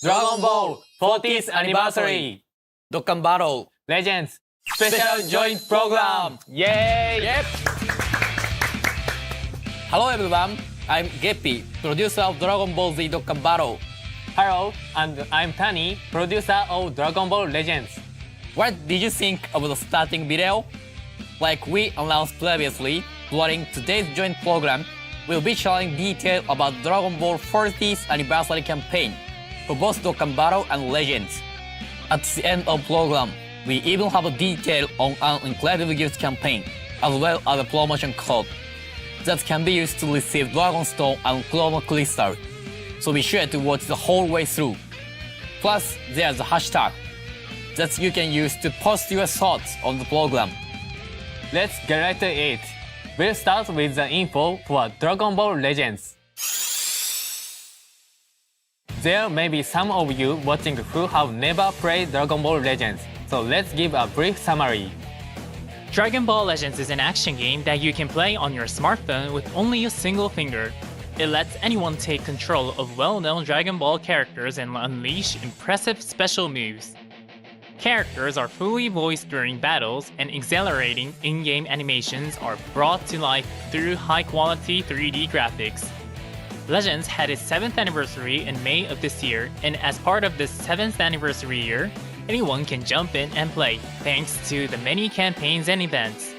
Dragon Ball 40th Anniversary Dokkan Battle Legends Special Joint Program! Yay! Yep! Hello everyone, I'm Geppy, producer of Dragon Ball Z Dokkan Battle. Hello, and I'm Tani, producer of Dragon Ball Legends. What did you think of the starting video? Like we announced previously, during today's joint program, we'll be sharing details about Dragon Ball 40th Anniversary campaign for both Dokkan Battle and Legends. At the end of the program, we even have a detail on an incredible gift campaign, as well as a promotion code that can be used to receive Dragon Stone and Chrono Crystal. So be sure to watch the whole way through. Plus, there's a hashtag that you can use to post your thoughts on the program. Let's get right to it. We'll start with the info for Dragon Ball Legends. There may be some of you watching who have never played Dragon Ball Legends, so let's give a brief summary. Dragon Ball Legends is an action game that you can play on your smartphone with only a single finger. It lets anyone take control of well-known Dragon Ball characters and unleash impressive special moves. Characters are fully voiced during battles, and exhilarating in-game animations are brought to life through high-quality 3D graphics. Legends had its 7th anniversary in May of this year, and as part of this 7th anniversary year, anyone can jump in and play, thanks to the many campaigns and events.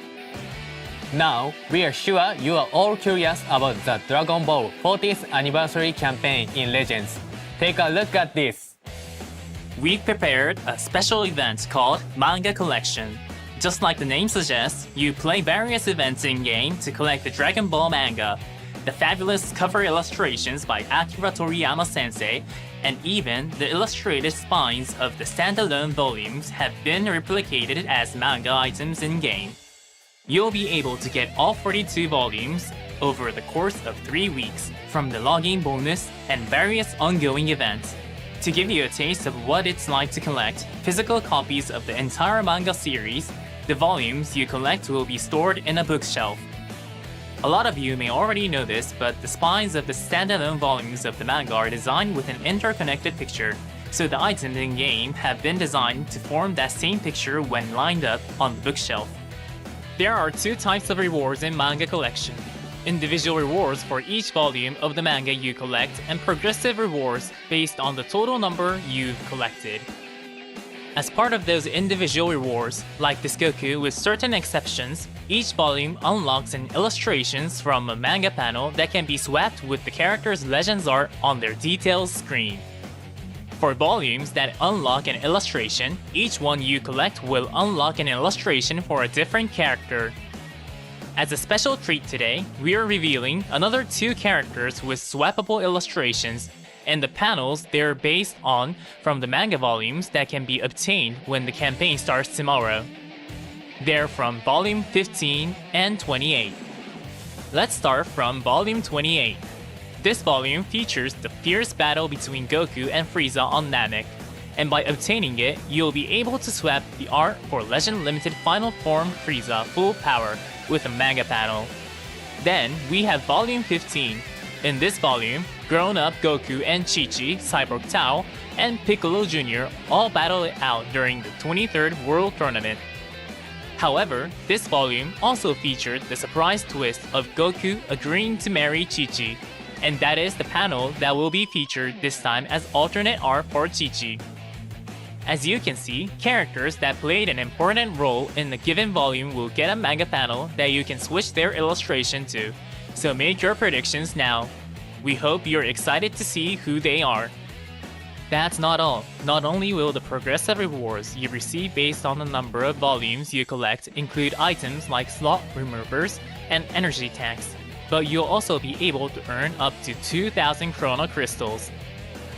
Now, we are sure you are all curious about the Dragon Ball 40th Anniversary campaign in Legends. Take a look at this. We've prepared a special event called Manga Collection. Just like the name suggests, you play various events in-game to collect the Dragon Ball manga. The fabulous cover illustrations by Akira Toriyama sensei, and even the illustrated spines of the standalone volumes have been replicated as manga items in-game. You'll be able to get all 42 volumes over the course of 3 weeks from the login bonus and various ongoing events. To give you a taste of what it's like to collect physical copies of the entire manga series, the volumes you collect will be stored in a bookshelf. A lot of you may already know this, but the spines of the standalone volumes of the manga are designed with an interconnected picture, so the items in-game have been designed to form that same picture when lined up on the bookshelf. There are 2 types of rewards in Manga Collection: individual rewards for each volume of the manga you collect, and progressive rewards based on the total number you've collected. As part of those individual rewards, like this Goku with certain exceptions, each volume unlocks an illustrations from a manga panel that can be swapped with the character's Legends art on their details screen. For volumes that unlock an illustration, each one you collect will unlock an illustration for a different character. As a special treat today, we are revealing another 2 characters with swappable illustrations, and the panels they're based on from the manga volumes that can be obtained when the campaign starts tomorrow. They're from Volume 15 and 28. Let's start from Volume 28. This volume features the fierce battle between Goku and Frieza on Namek, and by obtaining it, you'll be able to swap the art for Legend Limited Final Form Frieza Full Power with a manga panel. Then, we have Volume 15. In this volume, grown-up Goku and Chi-Chi, Cyborg Tao, and Piccolo Jr. all battle it out during the 23rd World Tournament. However, this volume also featured the surprise twist of Goku agreeing to marry Chi-Chi, and that is the panel that will be featured this time as alternate art for Chi-Chi. As you can see, characters that played an important role in the given volume will get a manga panel that you can switch their illustration to, so make your predictions now. We hope you're excited to see who they are. That's not all. Not only will the progressive rewards you receive based on the number of volumes you collect include items like slot removers and energy tanks, but you'll also be able to earn up to 2,000 Chrono Crystals.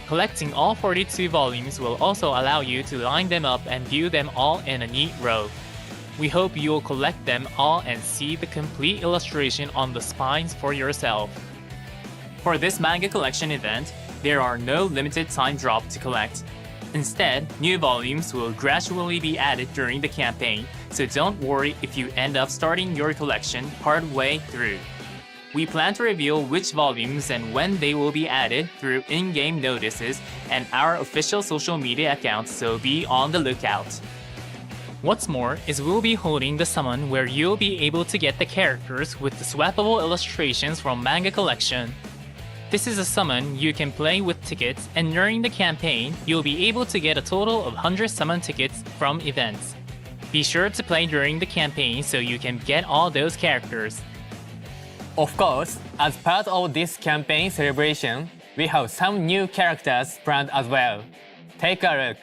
Collecting all 42 volumes will also allow you to line them up and view them all in a neat row. We hope you'll collect them all and see the complete illustration on the spines for yourself. For this manga collection event, there are no limited time drop to collect. Instead, new volumes will gradually be added during the campaign, so don't worry if you end up starting your collection partway through. We plan to reveal which volumes and when they will be added through in-game notices and our official social media accounts, so be on the lookout. What's more is we'll be holding the summon where you'll be able to get the characters with the swappable illustrations from Manga Collection. This is a summon you can play with tickets, and during the campaign, you'll be able to get a total of 100 summon tickets from events. Be sure to play during the campaign so you can get all those characters. Of course, as part of this campaign celebration, we have some new characters planned as well. Take a look.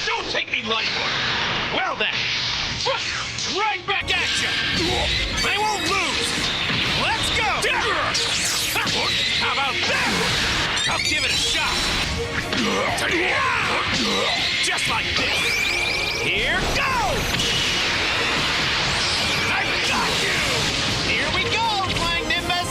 Don't take me lightly! Well then, right back at you! They won't lose! Let's go! How about that? I'll give it a shot! Just like this! Here goes! I got you! Here we go, Flying Nimbus!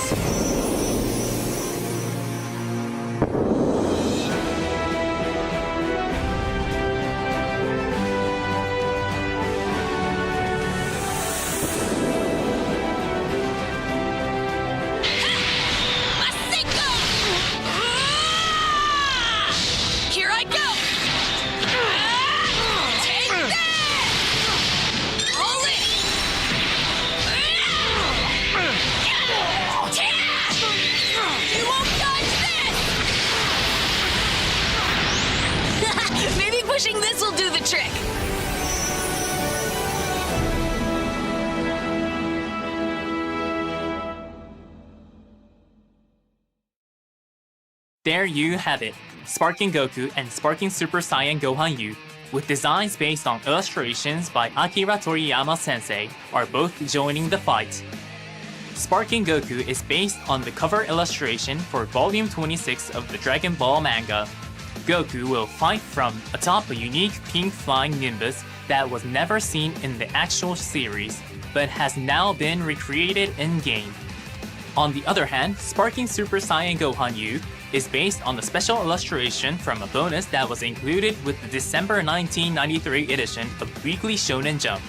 Here I go! Take that! All in! You won't dodge this! Maybe pushing this will do the trick. There you have it, Sparking Goku and Sparking Super Saiyan Gohan U, with designs based on illustrations by Akira Toriyama Sensei, are both joining the fight. Sparking Goku is based on the cover illustration for Volume 26 of the Dragon Ball manga. Goku will fight from atop a unique pink flying Nimbus that was never seen in the actual series, but has now been recreated in-game. On the other hand, Sparking Super Saiyan Gohan U is based on the special illustration from a bonus that was included with the December 1993 edition of Weekly Shonen Jump.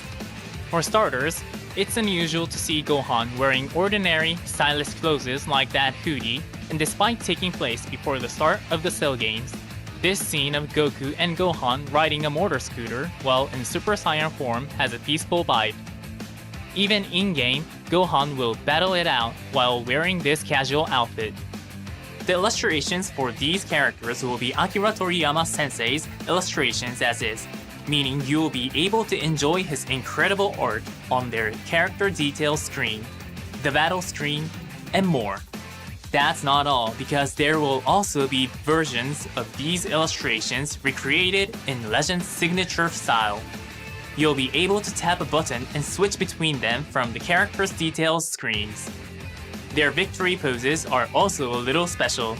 For starters, it's unusual to see Gohan wearing ordinary, stylish clothes like that hoodie, and despite taking place before the start of the Cell games, this scene of Goku and Gohan riding a motor scooter while in Super Saiyan form has a peaceful vibe. Even in-game, Gohan will battle it out while wearing this casual outfit. The illustrations for these characters will be Akira Toriyama Sensei's illustrations as is, meaning you will be able to enjoy his incredible art on their character details screen, the battle screen, and more. That's not all, because there will also be versions of these illustrations recreated in Legend's signature style. You'll be able to tap a button and switch between them from the character's details screens. Their victory poses are also a little special.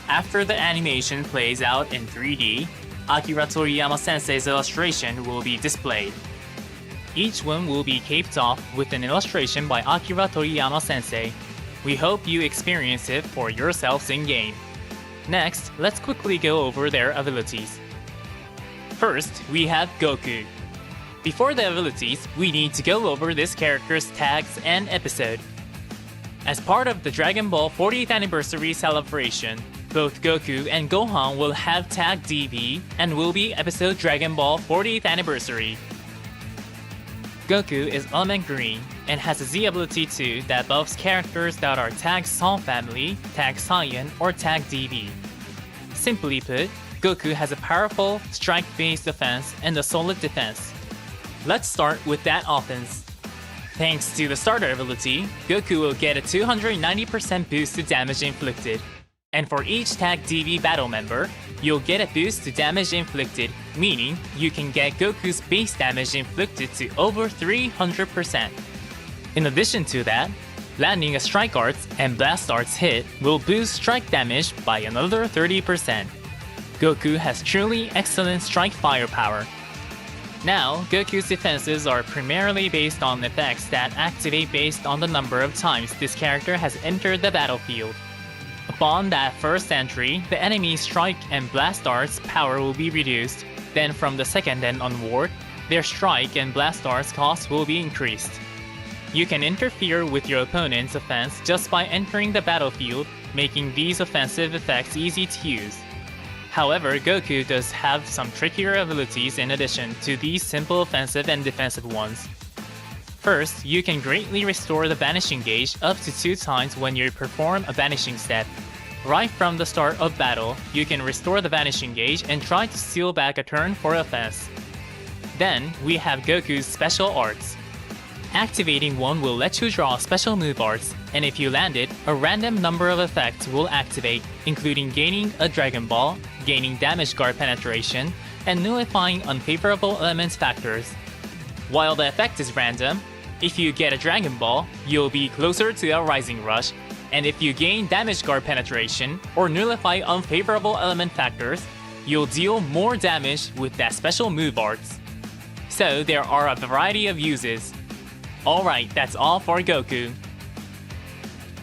After the animation plays out in 3D, Akira Toriyama Sensei's illustration will be displayed. Each one will be capped off with an illustration by Akira Toriyama Sensei. We hope you experience it for yourselves in-game. Next, let's quickly go over their abilities. First, we have Goku. Before the abilities, we need to go over this character's tags and episode. As part of the Dragon Ball 40th anniversary celebration, both Goku and Gohan will have tag DB and will be episode Dragon Ball 40th anniversary. Goku is element green and has a Z ability 2 that buffs characters that are tag Song Family, tag Saiyan, or tag DB. Simply put, Goku has a powerful, strike-based offense and a solid defense. Let's start with that offense. Thanks to the starter ability, Goku will get a 290% boost to damage inflicted. And for each tag DB battle member, you'll get a boost to damage inflicted, meaning you can get Goku's base damage inflicted to over 300%. In addition to that, landing a Strike Arts and Blast Arts hit will boost strike damage by another 30%. Goku has truly excellent strike firepower. Now, Goku's defenses are primarily based on effects that activate based on the number of times this character has entered the battlefield. Upon that first entry, the enemy's Strike and Blast Arts power will be reduced, then from the second and onward, their Strike and Blast Arts cost will be increased. You can interfere with your opponent's offense just by entering the battlefield, making these offensive effects easy to use. However, Goku does have some trickier abilities in addition to these simple offensive and defensive ones. First, you can greatly restore the Banishing Gauge up to 2 times when you perform a Banishing step. Right from the start of battle, you can restore the Vanishing Gauge and try to steal back a turn for offense. Then, we have Goku's Special Arts. Activating one will let you draw special move arts, and if you land it, a random number of effects will activate, including gaining a Dragon Ball, gaining damage guard penetration, and nullifying unfavorable elements factors. While the effect is random, if you get a Dragon Ball, you'll be closer to a Rising Rush, and if you gain damage guard penetration or nullify unfavorable element factors, you'll deal more damage with that special move arts. So there are a variety of uses. Alright, that's all for Goku.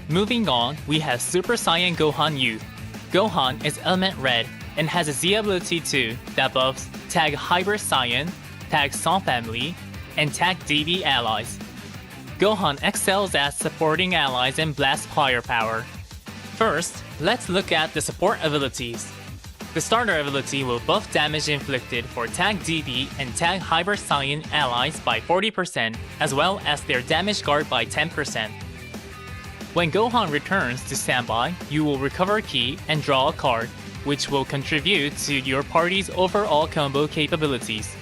Moving on, we have Super Saiyan Gohan Youth. Gohan is Element Red and has a Z ability too that buffs Tag Hyper Saiyan, Tag Son Family, and Tag DB allies. Gohan excels at supporting allies and blast firepower. First, let's look at the support abilities. The starter ability will buff damage inflicted for Tag DB and Tag Hyper Saiyan allies by 40%, as well as their damage guard by 10%. When Gohan returns to standby, you will recover Ki and draw a card, which will contribute to your party's overall combo capabilities.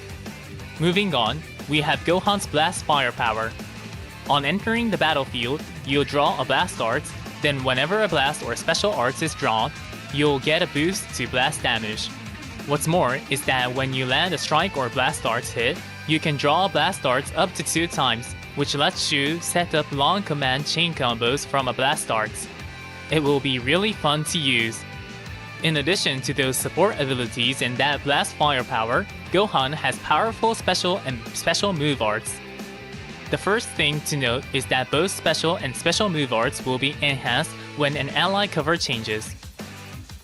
Moving on, we have Gohan's Blast Firepower. On entering the battlefield, you'll draw a Blast Arts, then whenever a Blast or Special Arts is drawn, you'll get a boost to blast damage. What's more is that when you land a Strike or Blast Arts hit, you can draw Blast Arts up to 2 times, which lets you set up long command chain combos from a Blast Arts. It will be really fun to use. In addition to those support abilities and that blast firepower, Gohan has powerful special and special move arts. The first thing to note is that both special and special move arts will be enhanced when an ally cover changes.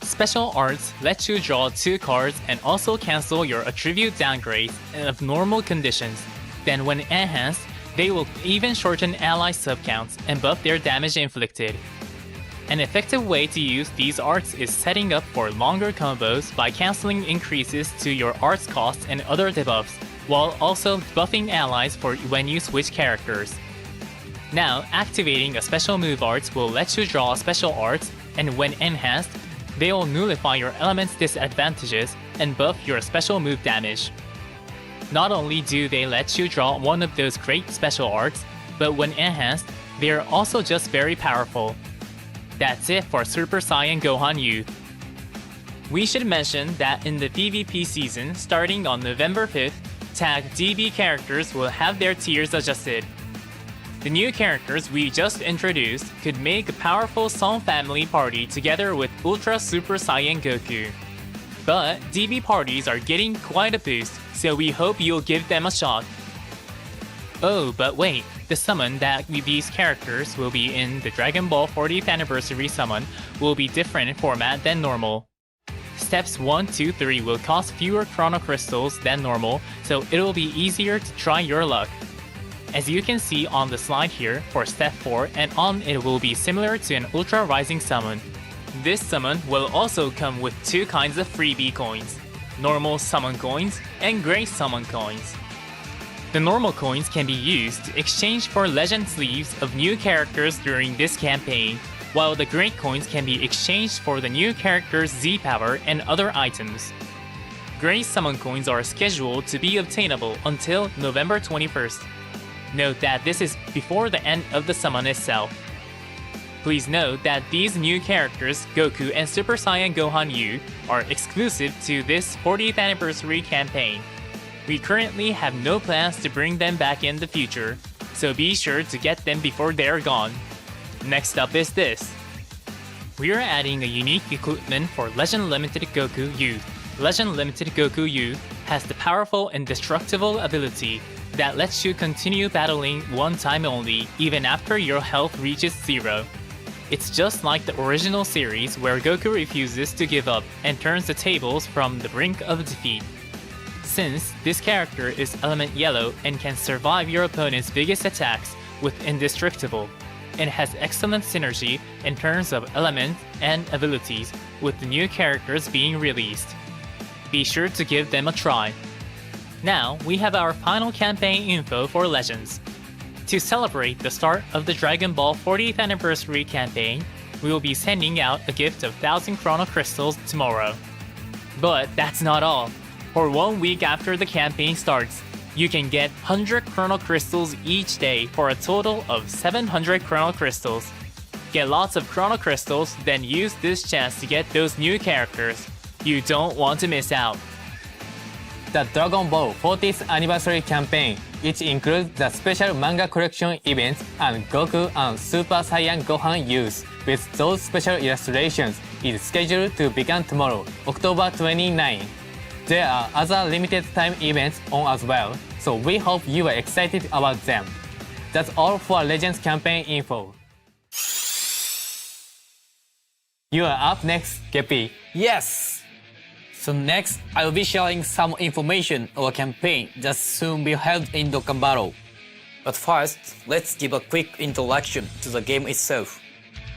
Special arts let you draw 2 cards and also cancel your attribute downgrades of normal conditions. Then when enhanced, they will even shorten ally subcounts and buff their damage inflicted. An effective way to use these arts is setting up for longer combos by canceling increases to your arts costs and other debuffs, while also buffing allies for when you switch characters. Now, activating a special move arts will let you draw special arts, and when enhanced, they will nullify your element's disadvantages and buff your special move damage. Not only do they let you draw one of those great special arts, but when enhanced, they are also just very powerful. That's it for Super Saiyan Gohan Youth. We should mention that in the PvP season starting on November 5th, Tag DB characters will have their tiers adjusted. The new characters we just introduced could make a powerful Son family party together with Ultra Super Saiyan Goku. But DB parties are getting quite a boost, so we hope you'll give them a shot. Oh, but wait, the summon that these characters will be in the Dragon Ball 40th Anniversary summon will be different in format than normal. Steps 1, 2, 3 will cost fewer Chrono Crystals than normal, so it'll be easier to try your luck. As you can see on the slide here, for Step 4 and on it will be similar to an Ultra Rising summon. This summon will also come with 2 kinds of freebie coins, normal summon coins and Grace summon coins. The normal coins can be used to exchange for legend sleeves of new characters during this campaign, while the Great coins can be exchanged for the new character's Z power and other items. Grace summon coins are scheduled to be obtainable until November 21st. Note that this is before the end of the summon itself. Please note that these new characters, Goku and Super Saiyan Gohan U, are exclusive to this 40th anniversary campaign. We currently have no plans to bring them back in the future, so be sure to get them before they're gone. Next up is this. We are adding a unique equipment for Legend Limited Goku U. Legend Limited Goku U has the powerful indestructible ability that lets you continue battling one time only, even after your health reaches 0. It's just like the original series where Goku refuses to give up and turns the tables from the brink of defeat. Since this character is element yellow and can survive your opponent's biggest attacks with indestructible, it has excellent synergy in terms of elements and abilities with the new characters being released. Be sure to give them a try. Now we have our final campaign info for Legends. To celebrate the start of the Dragon Ball 40th anniversary campaign, we will be sending out a gift of 1000 Chrono Crystals tomorrow. But that's not all. For 1 week after the campaign starts, you can get 100 Chrono Crystals each day for a total of 700 Chrono Crystals. Get lots of Chrono Crystals, then use this chance to get those new characters. You don't want to miss out. The Dragon Ball 40th anniversary campaign, which includes the special manga collection events and Goku and Super Saiyan Gohan U's with those special illustrations, is scheduled to begin tomorrow, October 29. There are other limited time events on as well, so we hope you are excited about them. That's all for Legends campaign info. You are up next, Geppy. Yes! So next, I will be sharing some information on a campaign that soon be held in Dokkan Battle. But first, let's give a quick introduction to the game itself.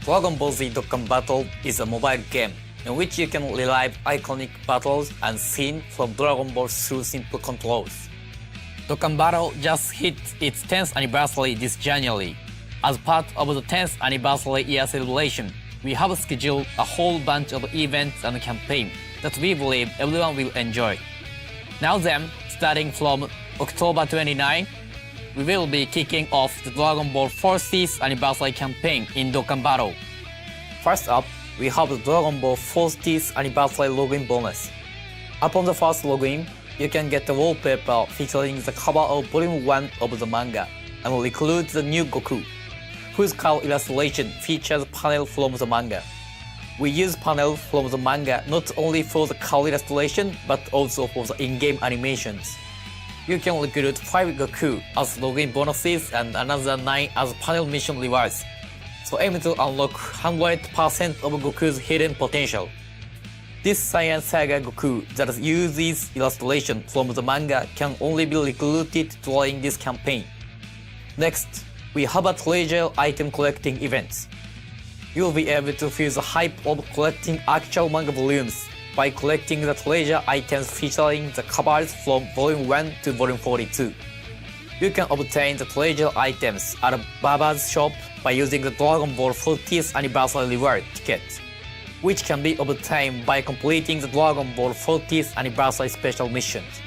Dragon Ball Z Dokkan Battle is a mobile game in which you can relive iconic battles and scenes from Dragon Ball through simple controls. Dokkan Battle just hit its 10th anniversary this January. As part of the 10th anniversary year celebration, we have scheduled a whole bunch of events and campaigns that we believe everyone will enjoy. Now then, starting from October 29, we will be kicking off the Dragon Ball 40th anniversary campaign in Dokkan Battle. First up, we have the Dragon Ball 40th anniversary login bonus. Upon the first login, you can get the wallpaper featuring the cover of Volume 1 of the manga and will include the new Goku, whose cover illustration features panels from the manga. We use panels from the manga not only for the cover illustration but also for the in-game animations. You can recruit 5 Goku as login bonuses and another 9 as panel mission rewards, so aim to unlock 100% of Goku's hidden potential. This Saiyan Saga Goku that uses illustration from the manga can only be recruited during this campaign. Next, we have a treasure item collecting event. You will be able to feel the hype of collecting actual manga volumes by collecting the treasure items featuring the covers from Volume 1 to Volume 42. You can obtain the treasure items at Baba's shop by using the Dragon Ball 40th anniversary reward ticket, which can be obtained by completing the Dragon Ball 40th anniversary special missions.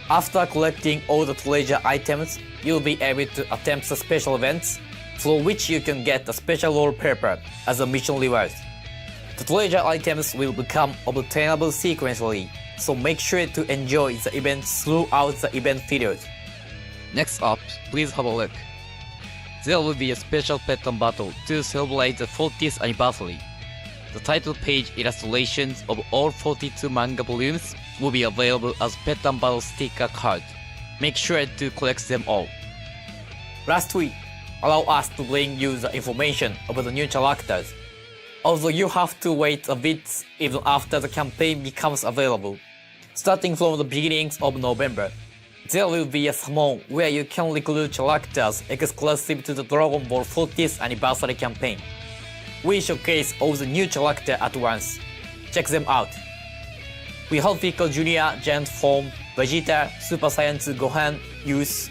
After collecting all the treasure items, you will be able to attempt the special events, for which you can get a special wallpaper as a mission reward. The treasure items will become obtainable sequentially, so make sure to enjoy the events throughout the event period. Next up, please have a look. There will be a special Dokkan Battle to celebrate the 40th anniversary. The title page illustrations of all 42 manga volumes will be available as Dokkan Battle sticker card. Make sure to collect them all. Lastly, allow us to bring you the information about the new characters. Although you have to wait a bit even after the campaign becomes available. Starting from the beginnings of November, there will be a summon where you can recruit characters exclusive to the Dragon Ball 40th anniversary campaign. We showcase all the new characters at once. Check them out. We have Pico Jr., Giant Form, Vegeta, Super Saiyan 2 Gohan, Youth,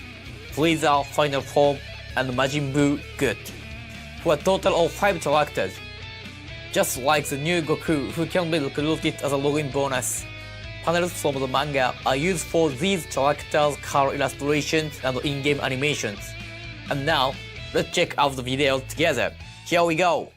Frieza, Final Form, and Majin Buu Good, for a total of 5 characters. Just like the new Goku, who can be recruited as a login bonus. Panels from the manga are used for these characters' color illustrations and in-game animations. And now, let's check out the video together. Here we go!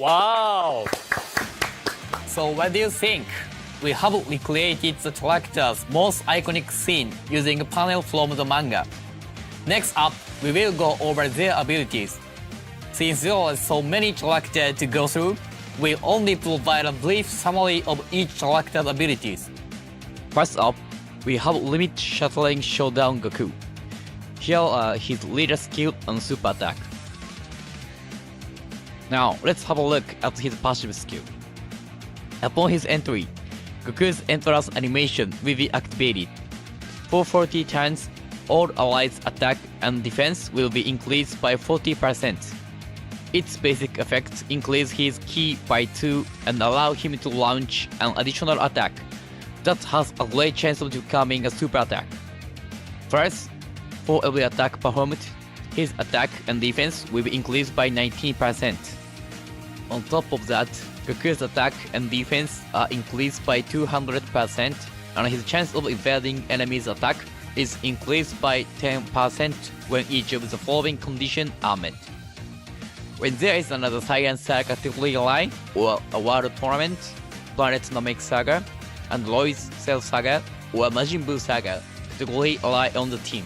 Wow! So what do you think? We have recreated the character's most iconic scene using a panel from the manga. Next up, we will go over their abilities. Since there are so many characters to go through, we'll only provide a brief summary of each character's abilities. First up, we have Limit Shattering Showdown Goku. Here are his leader skill and super attack. Now, let's have a look at his passive skill. Upon his entry, Goku's entrance animation will be activated. For 40 turns, all allies' attack and defense will be increased by 40%. Its basic effects increase his ki by 2 and allow him to launch an additional attack that has a great chance of becoming a super attack. First, for every attack performed, his attack and defense will be increased by 19%. On top of that, Goku's attack and defense are increased by 200%, and his chance of evading enemies' attack is increased by 10% when each of the following conditions are met. When there is another Saiyan Saga category line, or a World Tournament, Planet Namek Saga, and Lois Cell Saga, or Majin Buu Saga category ally on the team.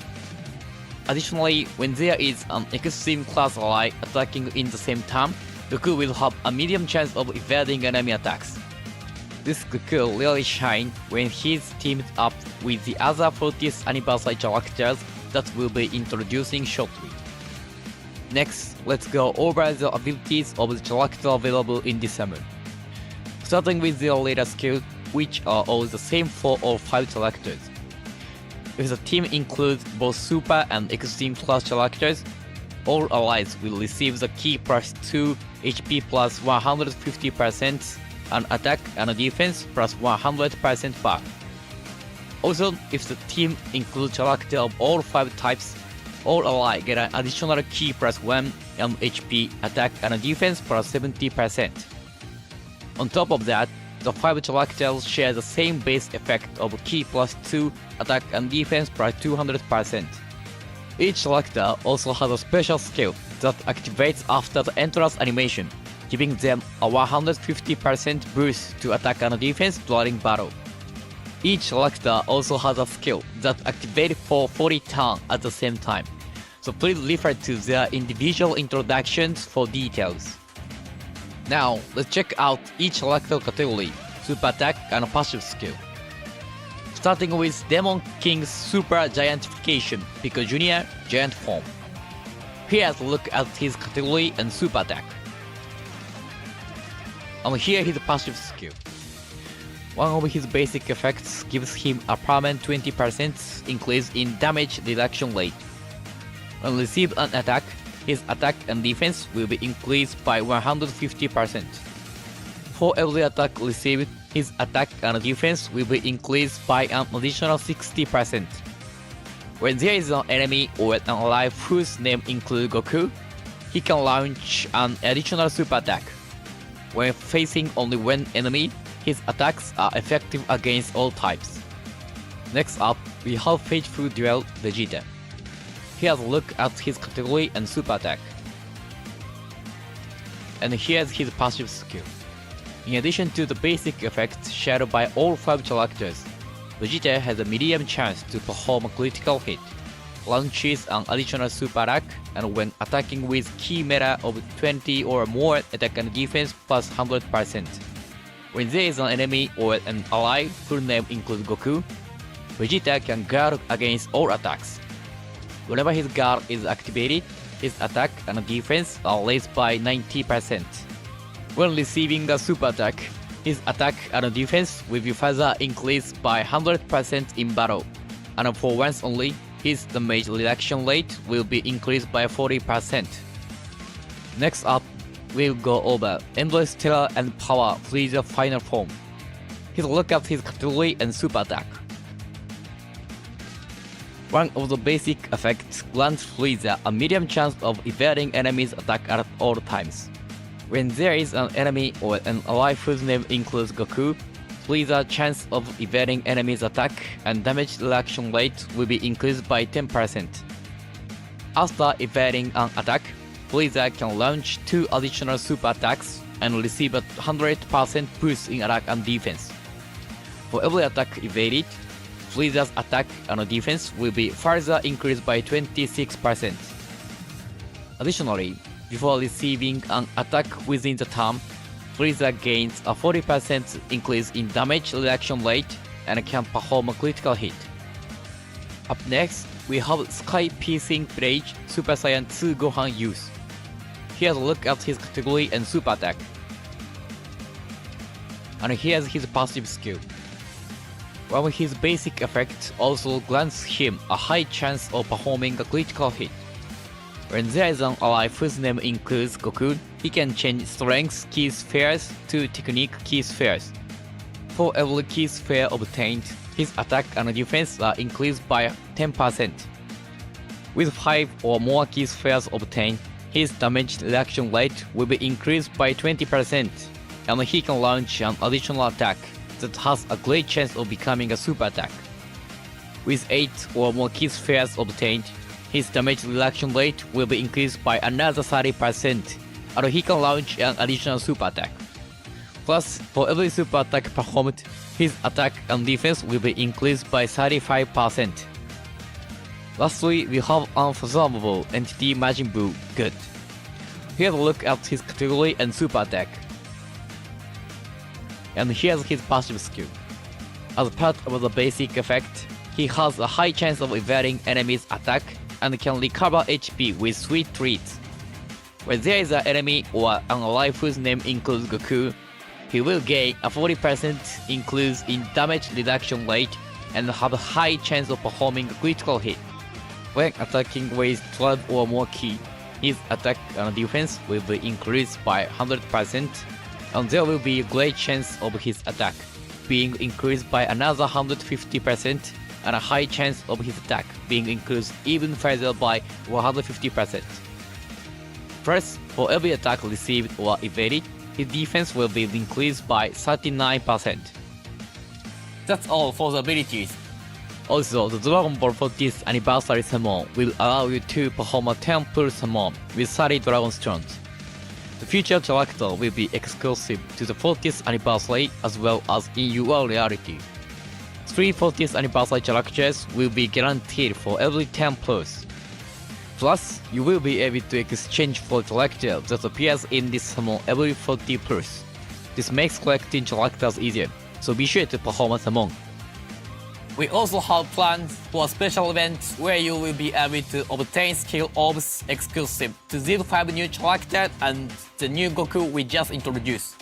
Additionally, when there is an Extreme Class ally attacking in the same turn, Goku will have a medium chance of evading enemy attacks. This Goku really shines when he's teamed up with the other 40th anniversary characters that we'll be introducing shortly. Next, let's go over the abilities of the characters available in this summon. Starting with their leader skills, which are all the same for all 5 characters. If the team includes both Super and Extreme Class characters, all allies will receive the ki plus 2, HP plus 150%, and attack and defense plus 100% back. Also, if the team includes characters of all 5 types, all allies get an additional ki plus 1 and HP, attack and defense plus 70%. On top of that, the 5 characters share the same base effect of ki plus 2, attack and defense plus 200%. Each character also has a special skill that activates after the entrance animation, giving them a 150% boost to attack and defense during battle. Each character also has a skill that activates for 40 turns at the same time, so please refer to their individual introductions for details. Now, let's check out each character category, super attack and passive skill. Starting with Demon King's Super Giantification, Pico Jr. Giant Form. Here's a look at his category and super attack. And here his passive skill. One of his basic effects gives him a permanent 20% increase in damage reduction rate. When receive an attack, his attack and defense will be increased by 150%. For every attack received, his attack and defense will be increased by an additional 60%. When there is an enemy or an ally whose name includes Goku, he can launch an additional super attack. When facing only one enemy, his attacks are effective against all types. Next up, we have Faithful Duel Vegeta. Here's a look at his category and super attack. And here's his passive skill. In addition to the basic effects shared by all 5 characters, Vegeta has a medium chance to perform a critical hit, launches an additional super attack, and when attacking with key meta of 20 or more attack and defense plus 100%. When there is an enemy or an ally whose name includes Goku, Vegeta can guard against all attacks. Whenever his guard is activated, his attack and defense are raised by 90%. When receiving a super attack, his attack and defense will be further increased by 100% in battle, and for once only, his damage reduction rate will be increased by 40%. Next up, we'll go over Endless Terror and Power Frieza Final Form. Here's a look at his category and super attack. One of the basic effects grants Frieza a medium chance of evading enemies' attack at all times. When there is an enemy or an ally whose name includes Goku, Frieza's chance of evading enemies' attack and damage reduction rate will be increased by 10%. After evading an attack, Frieza can launch 2 additional super attacks and receive a 100% boost in attack and defense. For every attack evaded, Frieza's attack and defense will be further increased by 26%. Additionally, before receiving an attack within the turn, Frieza gains a 40% increase in damage reduction rate and can perform a critical hit. Up next, we have Sky Piercing Blade Super Saiyan 2 Gohan Use. Here's a look at his category and super attack. And here's his passive skill. One of his basic effects also grants him a high chance of performing a critical hit. When there is an ally whose name includes Goku, he can change Strength Key Spheres to Technique Key Spheres. For every Key Sphere obtained, his attack and defense are increased by 10%. With 5 or more Key Spheres obtained, his damage reduction rate will be increased by 20%, and he can launch an additional attack that has a great chance of becoming a super attack. With 8 or more Key Spheres obtained, his damage reduction rate will be increased by another 30%, and he can launch an additional super attack. Plus, for every super attack performed, his attack and defense will be increased by 35%. Lastly, we have Unfathomable Entity Majin Buu Good. Here's a look at his category and super attack. And here's his passive skill. As part of the basic effect, he has a high chance of evading enemies' attack and can recover HP with sweet treats. When there is an enemy or an ally whose name includes Goku, he will gain a 40% increase in damage reduction rate and have a high chance of performing a critical hit. When attacking with 12 or more ki, his attack and defense will be increased by 100%, and there will be a great chance of his attack being increased by another 150%, and a high chance of his attack being increased even further by 150%. First, for every attack received or evaded, his defense will be increased by 39%. That's all for the abilities. Also, the Dragon Ball 40th Anniversary Summon will allow you to perform a Temple Summon with 30 Dragon Stones. The future character will be exclusive to the 40th anniversary as well as in your reality. 3 40th anniversary characters will be guaranteed for every 10 plus. Plus, you will be able to exchange for character that appears in this summon every 40 plus. This makes collecting characters easier, so be sure to perform a summon. We also have plans for special events where you will be able to obtain skill orbs exclusive to these 5 new characters and the new Goku we just introduced.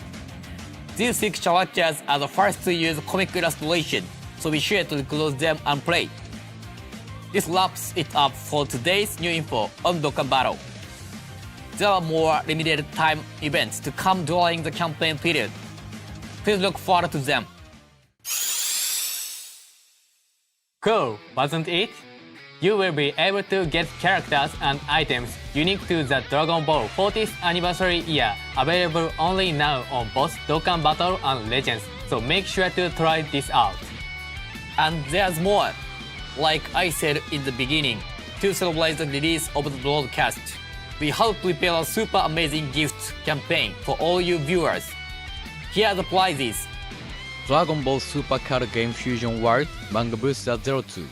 These 6 characters are the first to use comic illustration, so be sure to close them and play. This wraps it up for today's new info on Dokkan Battle. There are more limited time events to come during the campaign period. Please look forward to them. Cool, wasn't it? You will be able to get characters and items unique to the Dragon Ball 40th anniversary year, available only now on both Dokkan Battle and Legends, so make sure to try this out. And there's more. Like I said in the beginning, to celebrate the release of the broadcast, we have prepared a super amazing gift campaign for all you viewers. Here are the prizes. Dragon Ball Super Card Game Fusion World Manga Booster 02.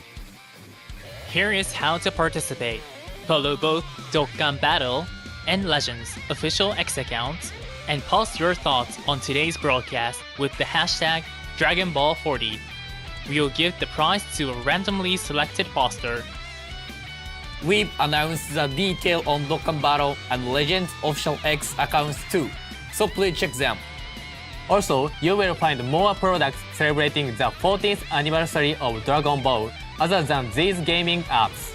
Here is how to participate. Follow both Dokkan Battle and Legends official X accounts and post your thoughts on today's broadcast with the hashtag DragonBall40. We will give the prize to a randomly selected poster. We've announced the detail on Dokkan Battle and Legends official X accounts too, so please check them. Also, you will find more products celebrating the 40th anniversary of Dragon Ball other than these gaming apps.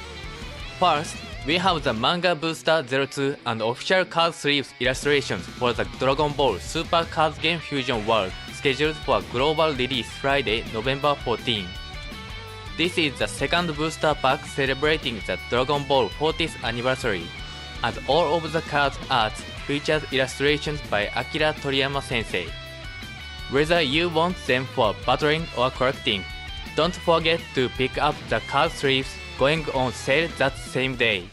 First, we have the Manga Booster 02 and official card sleeves illustrations for the Dragon Ball Super Card Game Fusion World scheduled for global release Friday, November 14. This is the second booster pack celebrating the Dragon Ball 40th anniversary, and all of the card art features illustrations by Akira Toriyama sensei. Whether you want them for battling or collecting, don't forget to pick up the card sleeves going on sale that same day.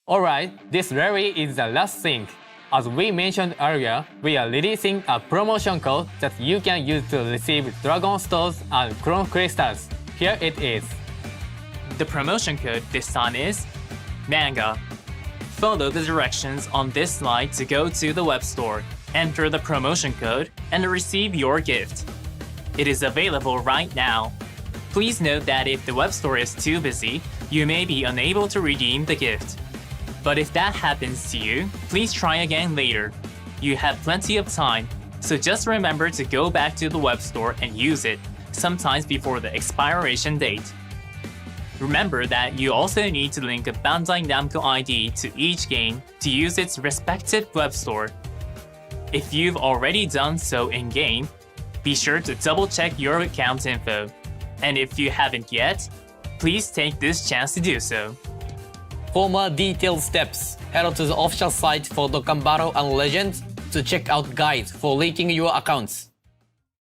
Alright, this really is the last thing. As we mentioned earlier, we are releasing a promotion code that you can use to receive Dragon Stones and Chrome Crystals. Here it is. The promotion code this time is MANGA. Follow the directions on this slide to go to the web store, enter the promotion code, and receive your gift. It is available right now. Please note that if the web store is too busy, you may be unable to redeem the gift. But if that happens to you, please try again later. You have plenty of time, so just remember to go back to the web store and use it, sometimes before the expiration date. Remember that you also need to link a Bandai Namco ID to each game to use its respective web store. If you've already done so in-game, be sure to double-check your account info. And if you haven't yet, please take this chance to do so. For more detailed steps, head to the official site for Dokkan Battle and Legends to check out guides for linking your accounts.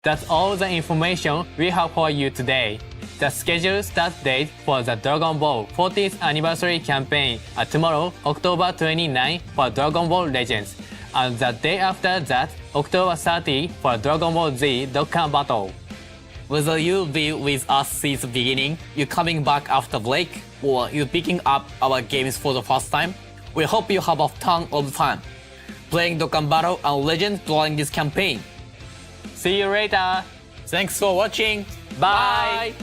That's all the information we have for you today. The scheduled start date for the Dragon Ball 40th anniversary campaign are tomorrow, October 29 for Dragon Ball Legends, and the day after that, October 30 for Dragon Ball Z Dokkan Battle. Whether you'll be with us since the beginning, you're coming back after break, or you're picking up our games for the first time, we hope you have a ton of fun playing Dokkan Battle and Legends during this campaign. See you later! Thanks for watching. Bye.